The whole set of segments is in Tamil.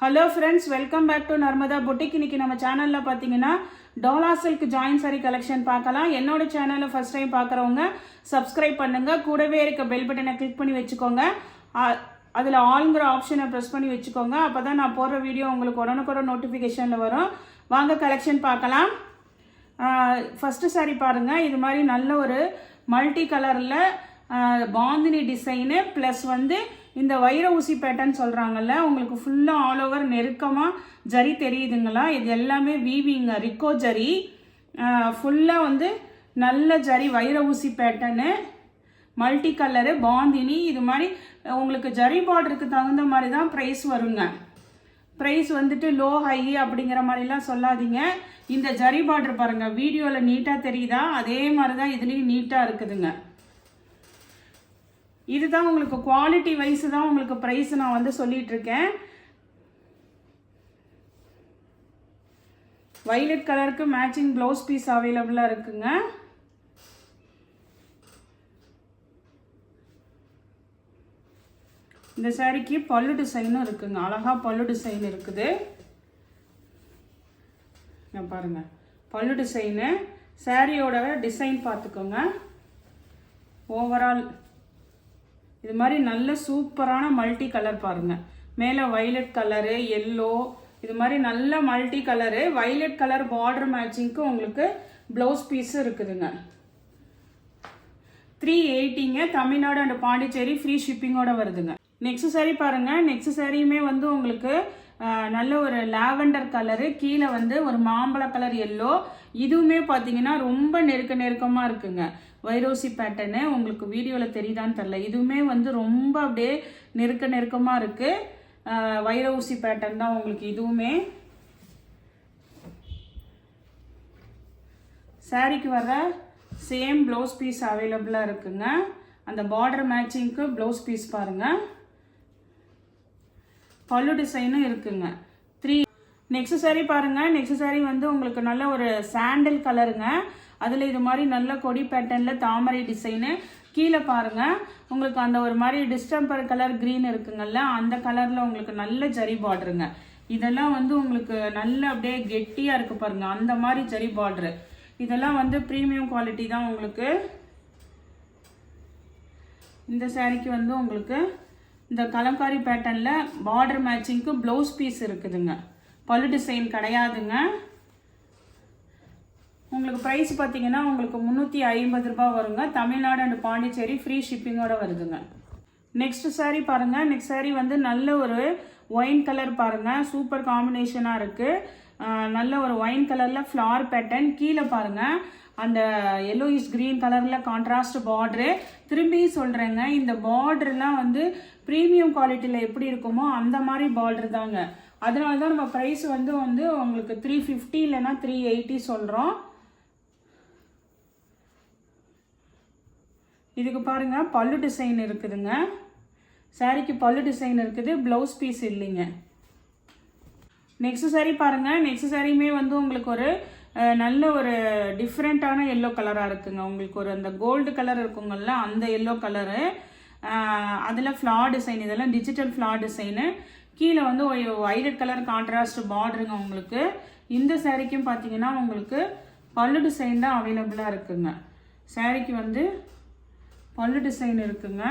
Hello friends, welcome back to Narmada boutique. இன்னைக்கு நம்ம சேனலில் பார்த்தீங்கன்னா Dola silk join sari collection பார்க்கலாம். என்னோட சேனலை ஃபர்ஸ்ட் டைம் பார்க்குறவங்க சப்ஸ்கிரைப் பண்ணுங்க, கூடவே இருக்க பெல் பட்டனை கிளிக் பண்ணி வச்சுக்கோங்க. அதில் ஆல்ங்கிற ஆப்ஷனை ப்ரெஸ் பண்ணி வச்சுக்கோங்க. அப்போ தான் நான் போடுற வீடியோ உங்களுக்கு உடனுக்குடன் நோட்டிஃபிகேஷனில் வரும். வாங்க கலெக்ஷன் பார்க்கலாம். ஃபஸ்ட்டு சாரி பாருங்கள். இது மாதிரி நல்ல ஒரு மல்டி கலரில் பாந்தினி டிசைனு ப்ளஸ் இந்த வைர ஊசி பேட்டர்ன் சொல்கிறாங்கல்ல, உங்களுக்கு ஃபுல்லாக ஆல் ஓவர் நெருக்கமாக ஜரி தெரியுதுங்களா? இது எல்லாமே வீவிங்க ரிக்கோ ஜரி, ஃபுல்லாக நல்ல ஜரி வைர ஊசி பேட்டர்னு, மல்டி கலரு பாந்தினி. இது மாதிரி உங்களுக்கு ஜரி பார்டருக்கு தகுந்த மாதிரி தான் ப்ரைஸ் வருங்க. ப்ரைஸ் லோ ஹை அப்படிங்கிற மாதிரிலாம் சொல்லாதீங்க. இந்த ஜரி பார்டர் பாருங்கள், வீடியோவில் நீட்டாக தெரியுதா? அதே மாதிரி தான் இதுலேயும் நீட்டாக இருக்குதுங்க. இதுதான் உங்களுக்கு குவாலிட்டி வைஸ் தான் உங்களுக்கு ப்ரைஸ் நான் சொல்லிட்டு இருக்கேன். வைலட் கலருக்கு மேட்சிங் ப்ளவுஸ் பீஸ் அவைலபிளாக இருக்குங்க. இந்த சாரிக்கு பல்லு டிசைனும் இருக்குங்க. அழகா பல்லு டிசைன் இருக்குது. பாருங்க, பல்லு டிசைனு சாரியோட டிசைன் பார்த்துக்கோங்க. ஓவரால் இது மாதிரி நல்ல சூப்பரான மல்டி கலர் பாருங்க. மேலே வைலட் கலரு, எல்லோ, இது மாதிரி நல்ல multi colour. Violet colour border மேட்சிங்க்கு உங்களுக்கு ப்ளவுஸ் பீஸ் இருக்குதுங்க. 380ங்க. தமிழ்நாடு அண்ட் பாண்டிச்சேரி ஃப்ரீ ஷிப்பிங்கோட வருதுங்க. நெக்ஸ்ட் சாரி பாருங்க. நெக்ஸ்ட் சாரியுமே உங்களுக்கு நல்ல ஒரு லாவெண்டர் கலரு, கீழே ஒரு மாம்பழ கலர் எல்லோ. இதுவுமே பார்த்தீங்கன்னா ரொம்ப நெருக்கமாக இருக்குங்க. வைரோசி பேட்டர்னு உங்களுக்கு வீடியோவில் தெரியுதான்னு தெரில. இதுவுமே ரொம்ப அப்படியே நெருக்கமாக இருக்குது. வைரோசி பேட்டர்ன் தான் உங்களுக்கு இதுவுமே. சாரிக்கு வர சேம் ப்ளவுஸ் பீஸ் அவைலபிளாக இருக்குங்க. அந்த பார்டர் மேட்சிங்க்கு ப்ளவுஸ் பீஸ் பாருங்கள். பல்லு டிசைனும் இருக்குங்க. நெக்ஸ்ட் சாரி பாருங்க. நெக்ஸ்ட் சாரி உங்களுக்கு நல்ல ஒரு சாண்டல் கலருங்க. அதில் இது மாதிரி நல்ல கொடி பேட்டர்னில் தாமரை டிசைனு. கீழே பாருங்க, உங்களுக்கு அந்த ஒரு மாதிரி டிஸ்டம்பர் கலர் க்ரீன் இருக்குங்கல்ல, அந்த கலரில் உங்களுக்கு நல்ல ஜரி பார்டருங்க. இதெல்லாம் உங்களுக்கு நல்ல அப்படியே கெட்டியாக இருக்கு பாருங்க, அந்த மாதிரி ஜரி பார்டரு. இதெல்லாம் ப்ரீமியம் குவாலிட்டி தான் உங்களுக்கு. இந்த சாரிக்கு உங்களுக்கு இந்த கலம்காரி பேட்டர்னில் பார்டர் மேட்சிங்க்கு ப்ளவுஸ் பீஸ் இருக்குதுங்க. பல்லு டிசைன் கிடையாதுங்க. உங்களுக்கு ப்ரைஸ் பார்த்தீங்கன்னா உங்களுக்கு 350 ரூபாய் வருங்க. தமிழ்நாடு அண்ட் பாண்டிச்சேரி ஃப்ரீ ஷிப்பிங்கோட வருதுங்க. நெக்ஸ்ட் சாரி பாருங்க. நெக்ஸ்ட் சாரி நல்ல ஒரு ஒயின் கலர் பாருங்க, சூப்பர் காம்பினேஷனாக இருக்கு. நல்ல ஒரு ஒயின் கலர்ல ஃப்ளவர் பேட்டர்ன். கீழே பாருங்க அந்த எல்லோயிஷ் கிரீன் கலர்ல கான்ட்ராஸ்ட் பார்டரு. திரும்பி சொல்றேங்க, இந்த பார்டர்லாம் ப்ரீமியம் குவாலிட்டியில் எப்படி இருக்குமோ அந்த மாதிரி பார்டர் தாங்க. அதனால தான் நம்ம ப்ரைஸ் உங்களுக்கு 350 இல்லைன்னா 380 சொல்கிறோம். இதுக்கு பாருங்க பல்லு டிசைன் இருக்குதுங்க. சாரிக்கு பல்லு டிசைன் இருக்குது, ப்ளவுஸ் பீஸ் இல்லைங்க. நெக்ஸ்ட் சாரி பாருங்க. நெக்ஸ்ட் சாரியுமே உங்களுக்கு ஒரு நல்ல ஒரு டிஃப்ரெண்ட்டான எல்லோ கலராக இருக்குங்க. உங்களுக்கு ஒரு அந்த கோல்டு கலர் இருக்குங்கல்ல, அந்த எல்லோ கலரு. அதில் ஃப்ளார் டிசைன், இதெல்லாம் டிஜிட்டல் ஃப்ளார் டிசைனு. கீழே வைலட் கலர் கான்ட்ராஸ்ட் பார்டருங்க உங்களுக்கு. இந்த சாரிக்கும் பார்த்தீங்கன்னா உங்களுக்கு பல்லு டிசைன் தான் அவைலபிளாக இருக்குங்க. சாரிக்கு பல்லு டிசைன் இருக்குங்க.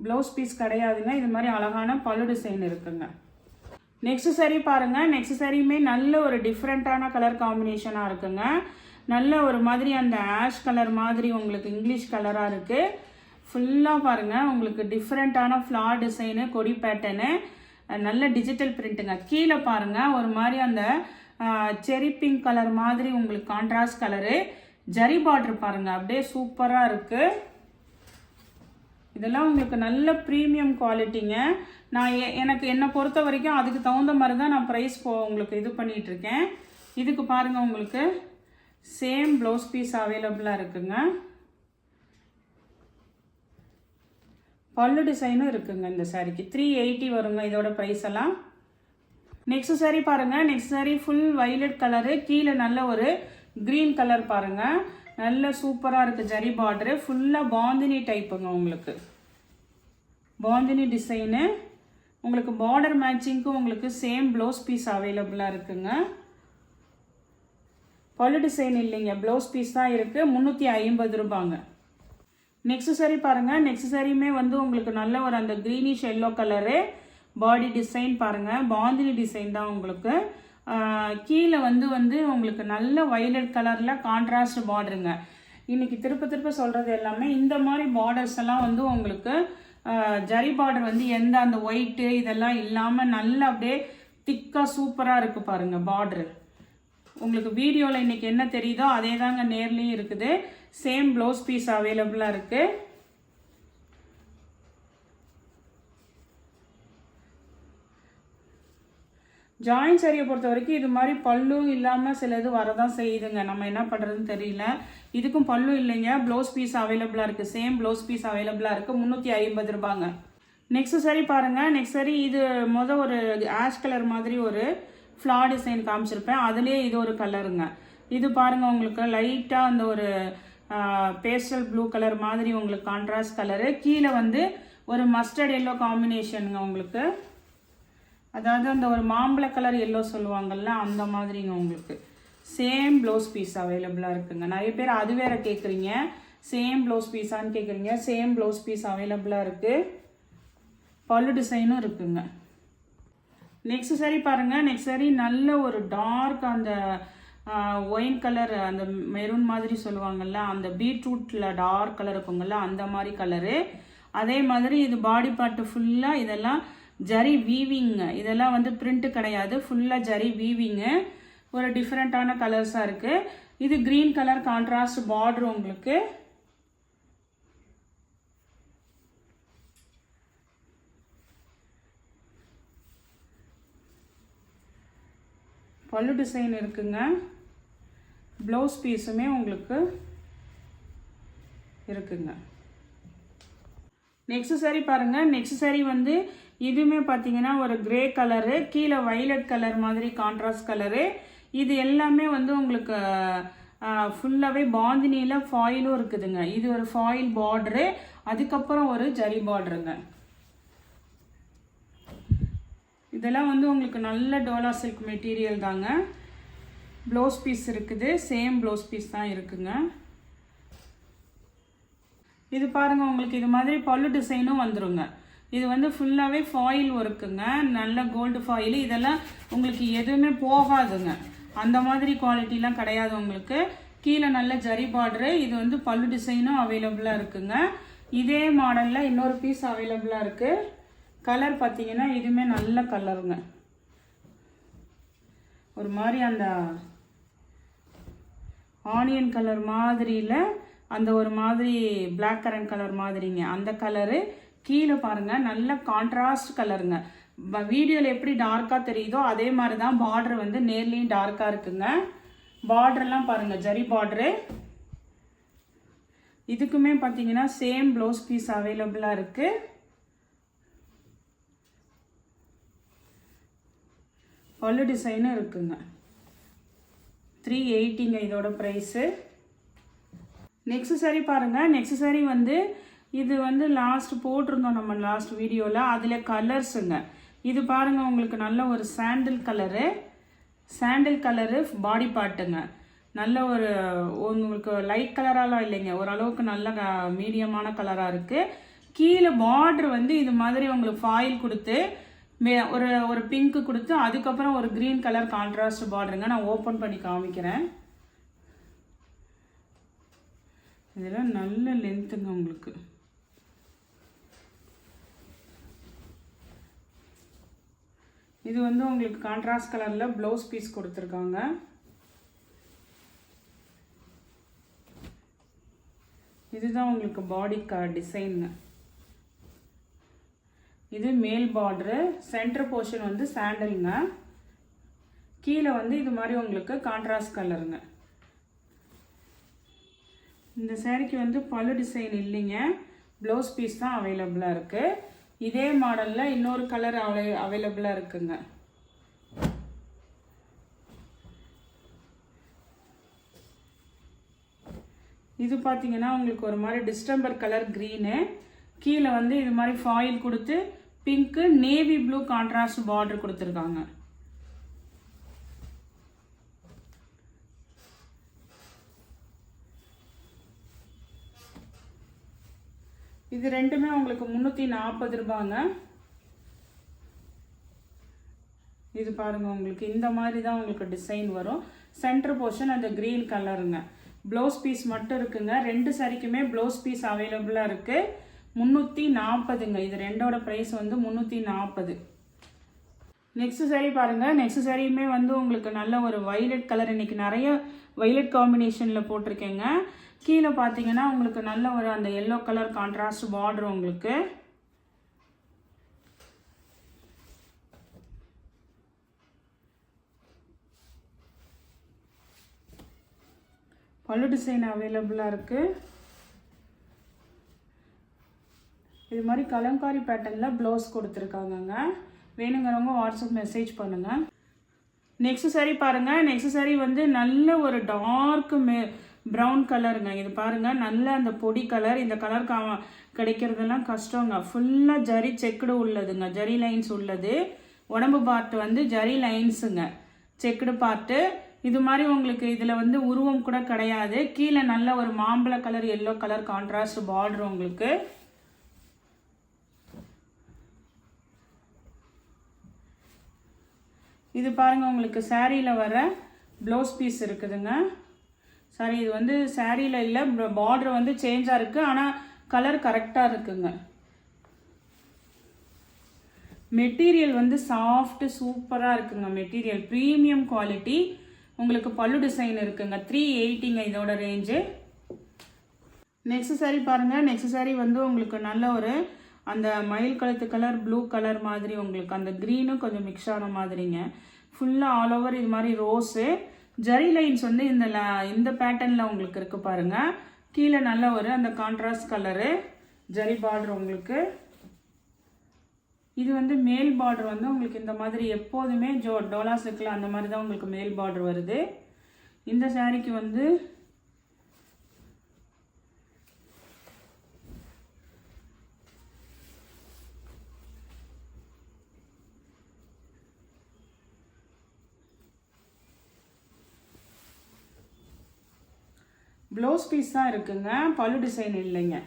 ப்ளவுஸ் பீஸ் கிடையாதுங்க. இது மாதிரி அழகான பல்லு டிசைன் இருக்குங்க. நெக்ஸ்ட் சாரி பாருங்க. நெக்ஸ்ட் சாரியுமே நல்ல ஒரு டிஃப்ரெண்ட்டான கலர் காம்பினேஷனாக இருக்குங்க. நல்ல ஒரு மாதிரி அந்த ஆஷ் கலர் மாதிரி உங்களுக்கு இங்கிலீஷ் கலராக இருக்குது. ஃபுல்லாக பாருங்கள், உங்களுக்கு டிஃப்ரெண்ட்டான ஃப்ளார் டிசைனு, கொடி பேட்டர்னு, நல்ல டிஜிட்டல் பிரிண்ட்டுங்க. கீழே பாருங்கள் ஒரு மாதிரி அந்த செரி பிங்க் கலர் மாதிரி உங்களுக்கு கான்ட்ராஸ்ட் கலரு. ஜரி பார்டர் பாருங்கள், அப்படியே சூப்பராக இருக்குது. இதெல்லாம் உங்களுக்கு நல்ல ப்ரீமியம் குவாலிட்டிங்க. நான் என்னை பொறுத்த வரைக்கும் அதுக்கு தகுந்த மாதிரி தான் நான் ப்ரைஸ் உங்களுக்கு இது பண்ணிகிட்ருக்கேன். இதுக்கு பாருங்கள் உங்களுக்கு சேம் ப்ளவுஸ் பீஸ் அவைலபிளாக இருக்குங்க. பல்லு டிசைனும் இருக்குங்க. இந்த சாரிக்கு 380 வருங்க இதோட ப்ரைஸ் எல்லாம். நெக்ஸ்ட் சாரி பாருங்க. Next sorry full violet colour, கீழே நல்ல ஒரு கிரீன் கலர் பாருங்க. நல்ல சூப்பராக இருக்குது ஜரி பார்டரு. ஃபுல்லாக பாந்தினி டைப்புங்க. உங்களுக்கு பாந்தினி டிசைனு. உங்களுக்கு பார்டர் மேட்சிங்க்கு உங்களுக்கு சேம் ப்ளவுஸ் பீஸ் அவைலபிளாக இருக்குங்க. பல்லு டிசைன் இல்லைங்க, ப்ளவுஸ் பீஸ் தான் இருக்குது. 350 ரூபாங்க. நெக்ஸ்ட் சரி பாருங்கள். நெக்ஸ்ட் சரியுமே வந்து உங்களுக்கு நல்ல ஒரு அந்த க்ரீனிஷ் எல்லோ கலரு பாடி டிசைன் பாருங்கள். பாந்தினி டிசைன் தான் உங்களுக்கு. கீழே வந்து உங்களுக்கு நல்ல வயலட் கலரில் கான்ட்ராஸ்ட் பார்டருங்க. இன்றைக்கி திருப்ப சொல்கிறது எல்லாமே இந்த மாதிரி பார்டர்ஸ் எல்லாம் வந்து உங்களுக்கு ஜரி பார்டர் வந்து எந்த அந்த ஒயிட்டு இதெல்லாம் இல்லாமல் நல்லா அப்படியே திக்காக சூப்பராக இருக்குது பாருங்கள் பார்டரு. உங்களுக்கு வீடியோவில் இன்றைக்கி என்ன தெரியுதோ அதே தாங்க நேர்லேயும் இருக்குது. சேம் ப்ளவுஸ் பீஸ் அவைலபிளாக இருக்குது. ஜாயின் சரியை பொறுத்த வரைக்கும் இது மாதிரி பல்லு இல்லாமல் சில இது வரதான் செய்யுதுங்க. நம்ம என்ன பண்ணுறதுன்னு தெரியல. இதுக்கும் பல்லு இல்லைங்க, ப்ளவுஸ் பீஸ் அவைலபிளாக இருக்குது. சேம் ப்ளவுஸ் பீஸ் அவைலபிளாக இருக்குது. 350 ரூபாங்க. நெக்ஸ்ட் சரி பாருங்கள். நெக்ஸ்ட் சரி இது ஒரு ஆஷ் கலர் மாதிரி ஒரு ஃப்ளா டிசைன் காமிச்சிருப்பேன். அதுலேயே இது ஒரு கலருங்க. இது பாருங்கள் உங்களுக்கு லைட்டாக அந்த ஒரு பேஸ்டல் ப்ளூ கலர் மாதிரி உங்களுக்கு கான்ட்ராஸ்ட் கலரு. கீழே வந்து ஒரு மஸ்டர்ட் எல்லோ காம்பினேஷனுங்க உங்களுக்கு. அதாவது அந்த ஒரு மாம்பழ கலர் எல்லோ சொல்லுவாங்கள்ல அந்த மாதிரிங்க உங்களுக்கு. சேம் ப்ளவுஸ் பீஸ் அவைலபிளாக இருக்குங்க. நிறைய பேர் அது வேற கேட்குறீங்க, சேம் ப்ளவுஸ் பீஸான்னு கேட்குறீங்க. சேம் ப்ளவுஸ் பீஸ் அவைலபிளாக இருக்குது. பல்லு டிசைனும் இருக்குங்க. நெக்ஸ்ட் சரி பாருங்கள். நெக்ஸ்ட் சரி நல்ல ஒரு டார்க் அந்த ஒயின் கலர் அந்த மெரூன் மாதிரி சொல்லுவாங்கள்ல அந்த பீட்ரூட்டில் டார்க் கலர் இருக்குங்கள்ல அந்த மாதிரி கலரு. அதே மாதிரி இது பாடி பார்ட்டு ஃபுல்லாக இதெல்லாம் ஜரி வீவிங்க. இதெல்லாம் வந்து பிரிண்ட் கிடையாது, ஃபுல்லாக ஜரி வீவிங்கு. ஒரு டிஃப்ரெண்ட்டான கலர்ஸாக இருக்குது. இது க்ரீன் கலர் கான்ட்ராஸ்ட் பார்டர் உங்களுக்கு. பல்லு டிசைன் இருக்குங்க. ப்ளவுஸ் பீஸுமே உங்களுக்கு இருக்குங்க. நெக்ஸ்ட் சாரி பாருங்கள். நெக்ஸ்ட் சாரி வந்து இதுவுமே பார்த்தீங்கன்னா ஒரு கிரே கலரு, கீழே வைலட் கலர் மாதிரி கான்ட்ராஸ்ட் கலரு. இது எல்லாமே வந்து உங்களுக்கு ஃபுல்லாகவே பாந்தினியில் ஃபாயிலும் இருக்குதுங்க. இது ஒரு ஃபாயில் பார்டரு, அதுக்கப்புறம் ஒரு ஜரி பார்டருங்க. இதெல்லாம் வந்து உங்களுக்கு நல்ல டோலா சில்க் மெட்டீரியல் தாங்க. ப்ளவுஸ் பீஸ் இருக்குது, சேம் ப்ளவுஸ் பீஸ் தான் இருக்குங்க. இது பாருங்கள் உங்களுக்கு இது மாதிரி பல்லு டிசைனும் வந்துருங்க. இது வந்து ஃபுல்லாகவே ஃபாயில் ஒர்க்குங்க, நல்ல கோல்டு ஃபாயில். இதெல்லாம் உங்களுக்கு எதுவுமே போகாதுங்க, அந்த மாதிரி குவாலிட்டிலாம் கிடையாது உங்களுக்கு. கீழே நல்ல ஜரி பார்டரு. இது வந்து பல்லு டிசைனும் அவைலபிளாக இருக்குங்க. இதே மாடலில் இன்னொரு பீஸ் அவைலபிளாக இருக்குது. கலர் பார்த்தீங்கன்னா இதுவுமே நல்ல கலருங்க. ஒரு மாதிரி அந்த ஆனியன் கலர் மாதிரியில் அந்த ஒரு மாதிரி பிளாக் கரண்ட் கலர் மாதிரிங்க அந்த கலரு. கீழே பாருங்கள் நல்ல கான்ட்ராஸ்ட் கலருங்க. வீடியோவில் எப்படி டார்க்காக தெரியுதோ அதே மாதிரி தான் பார்டர் வந்து நேர்லேயும் டார்க்காக இருக்குங்க. பார்டர்லாம் பாருங்கள் ஜரி பார்டரு. இதுக்குமே பார்த்தீங்கன்னா சேம் ப்ளவுஸ் பீஸ் அவைலபிளாக இருக்குது. பல்லு டிசைனும் இருக்குங்க. 380ங்க இதோட ப்ரைஸு. நெக்ஸ்ட் சாரி பாருங்கள். நெக்ஸ்ட் சாரி வந்து இது வந்து லாஸ்ட் போட்டிருந்தோம் நம்ம லாஸ்ட் வீடியோவில். அதில் கலர்ஸுங்க. இது பாருங்கள் உங்களுக்கு நல்ல ஒரு சாண்டில் கலரு பாடி பார்ட்டுங்க. நல்ல ஒரு உங்களுக்கு லைட் கலராலாம் இல்லைங்க, ஓரளவுக்கு நல்ல மீடியமான கலராக இருக்குது. கீழே பார்டர் வந்து இது மாதிரி உங்களுக்கு ஃபாயில் கொடுத்து ஒரு பிங்க்கு கொடுத்து அதுக்கப்புறம் ஒரு க்ரீன் கலர் கான்ட்ராஸ்ட் பார்டருங்க. நான் ஓப்பன் பண்ணி காமிக்கிறேன். இதெல்லாம் நல்ல லென்த்துங்க உங்களுக்கு. இது வந்து உங்களுக்கு கான்ட்ராஸ்ட் கலரில் ப்ளவுஸ் பீஸ் கொடுத்துருக்காங்க. இதுதான் உங்களுக்கு பாடி டிசைனுங்க. இது மேல் பார்டரு. சென்டர் போர்ஷன் வந்து சாண்டலுங்க. கீழே வந்து இது மாதிரி உங்களுக்கு கான்ட்ராஸ்ட் கலருங்க. இந்த சாரிக்கு வந்து பல்லு டிசைன் இல்லைங்க, ப்ளவுஸ் பீஸ் தான் அவைலபிளாக இருக்குது. இதே மாடலில் இன்னொரு கலர் அவைலபிளாக இருக்குங்க. இது பார்த்தீங்கன்னா உங்களுக்கு ஒரு மாதிரி டிஸ்டம்பர் கலர் க்ரீனு, கீழே வந்து இது மாதிரி ஃபாயில் கொடுத்து pink navy blue contrast border கொடுத்துருக்காங்க. இது ரெண்டுமே உங்களுக்கு 340 ரூபாங்க. இது பாருங்க, உங்களுக்கு இந்த மாதிரி தான் உங்களுக்கு டிசைன் வரும். சென்டர் போர்ஷன் அந்த கிரீன் கலருங்க. ப்ளவுஸ் பீஸ் மட்டும் இருக்குங்க. 2 சாரிக்குமே ப்ளவுஸ் பீஸ் அவைலபிளாக இருக்கு. 340ங்க. இது ரெண்டோட ப்ரைஸ் வந்து 340. நெக்ஸ்ட் சாரி பாருங்க. நெக்ஸ்ட் சாரியுமே வந்து உங்களுக்கு நல்ல ஒரு வைலட் கலர். இன்னைக்கு நிறைய வைலட் காம்பினேஷனில் போட்டிருக்கேங்க. கீழே பார்த்தீங்கன்னா உங்களுக்கு நல்ல ஒரு அந்த எல்லோ கலர் கான்ட்ராஸ்ட் பார்டர் உங்களுக்கு. பல்லு டிசைன் அவைலபிளாக இருக்குது. இது மாதிரி கலம்காரி பேட்டர்னில் ப்ளவுஸ் கொடுத்துருக்காங்கங்க. வேணுங்கிறவங்க வாட்ஸ்அப் மெசேஜ் பண்ணுங்கள். நெக்ஸ்ட் சாரி பாருங்கள். நெக்ஸ்ட் சாரி வந்து நல்ல ஒரு டார்க் ப்ரௌன் கலருங்க. இது பாருங்கள், நல்ல அந்த பொடி கலர். இந்த கலர் கிடைக்கிறதெல்லாம் கஷ்டங்க. ஃபுல்லாக ஜரி செக்குடு உள்ளதுங்க, ஜரி லைன்ஸ் உள்ளது. உடம்பு பார்ட்டு வந்து ஜரி லைன்ஸுங்க, செக்குடு பார்ட்டு. இது மாதிரி உங்களுக்கு இதில் வந்து உருவம் கூட கிடையாது. கீழே நல்ல ஒரு மாம்பழ colour yellow colour contrast border உங்களுக்கு. இது பாருங்கள், உங்களுக்கு சாரியில் வர ப்ளவுஸ் பீஸ் இருக்குதுங்க. சாரி, இது வந்து சாரியில் இல்லை, பார்டர் வந்து சேஞ்சாக இருக்குது, ஆனால் கலர் கரெக்டாக இருக்குங்க. மெட்டீரியல் வந்து சாஃப்ட் சூப்பராக இருக்குங்க. Material premium quality. உங்களுக்கு பல்லு டிசைன் இருக்குங்க. 380ங்க இதோட ரேஞ்சு. நெக்ஸ்ட் சாரி பாருங்கள். நெக்ஸ்ட் சாரி வந்து உங்களுக்கு நல்ல ஒரு அந்த மயில் கழுத்து கலர் ப்ளூ கலர் மாதிரி, உங்களுக்கு அந்த க்ரீனும் கொஞ்சம் மிக்ஸ் ஆன மாதிரிங்க. ஃபுல்லாக ஆல் ஓவர் இது மாதிரி ரோஸு ஜரி லைன்ஸ் வந்து இந்த பேட்டர்னில் உங்களுக்கு இருக்குது பாருங்கள். கீழே நல்ல ஒரு அந்த கான்ட்ராஸ்ட் கலரு ஜரி பார்டர் உங்களுக்கு. இது வந்து மேல் பார்டர் வந்து உங்களுக்கு இந்த மாதிரி எப்போதுமே டோலா சில்கில் அந்த மாதிரி தான் உங்களுக்கு மேல் பார்டர் வருது. இந்த சாரிக்கு வந்து ப்ளவுஸ் பீஸ் தான் இருக்குங்க, பல்லு டிசைன் இல்லைங்க.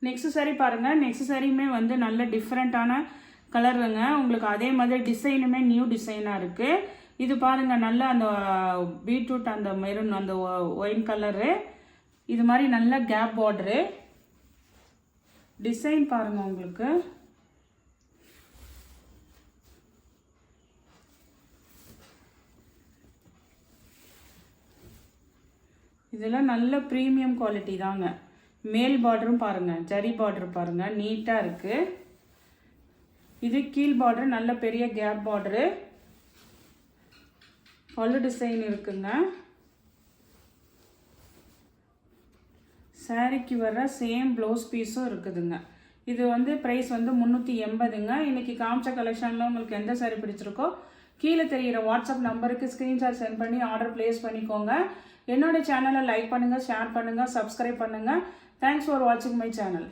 நெக்ஸ்ட் சாரி பாருங்கள். நெக்ஸ்ட் சாரியுமே வந்து நல்ல டிஃப்ரெண்ட்டான கலருங்க. உங்களுக்கு அதே மாதிரி டிசைனுமே நியூ டிசைனாக இருக்குது. இது பாருங்கள், நல்ல அந்த பீட்ரூட் அந்த மெரூன் அந்த ஒயின் கலரு. இது மாதிரி நல்ல கேப் பார்டரு. டிசைன் பாருங்கள் உங்களுக்கு. இதெல்லாம் நல்ல ப்ரீமியம் குவாலிட்டி தாங்க. மேல் பார்டரும் பாருங்கள், ஜரி பார்டர் பாருங்கள், நீட்டாக இருக்குது. இது கீழ் பார்டர் நல்ல பெரிய கேப் பார்டரு. பல்லு டிசைன் இருக்குங்க. சாரிக்கு வர சேம் ப்ளவுஸ் பீஸும் இருக்குதுங்க. இது வந்து ப்ரைஸ் வந்து 380ங்க. இன்றைக்கி காமிச்ச கலெக்ஷனில் உங்களுக்கு எந்த சாரி பிடிச்சிருக்கோ கீழே தெரிகிற வாட்ஸ்அப் நம்பருக்கு ஸ்க்ரீன்ஷாட் சென்ட் பண்ணி ஆர்டர் ப்ளேஸ் பண்ணிக்கோங்க. என்னோட சேனலை லைக் பண்ணுங்கள், ஷேர் பண்ணுங்கள், சப்ஸ்கிரைப் பண்ணுங்கள். தேங்க்ஸ் ஃபார் வாட்சிங் மை சேனல்.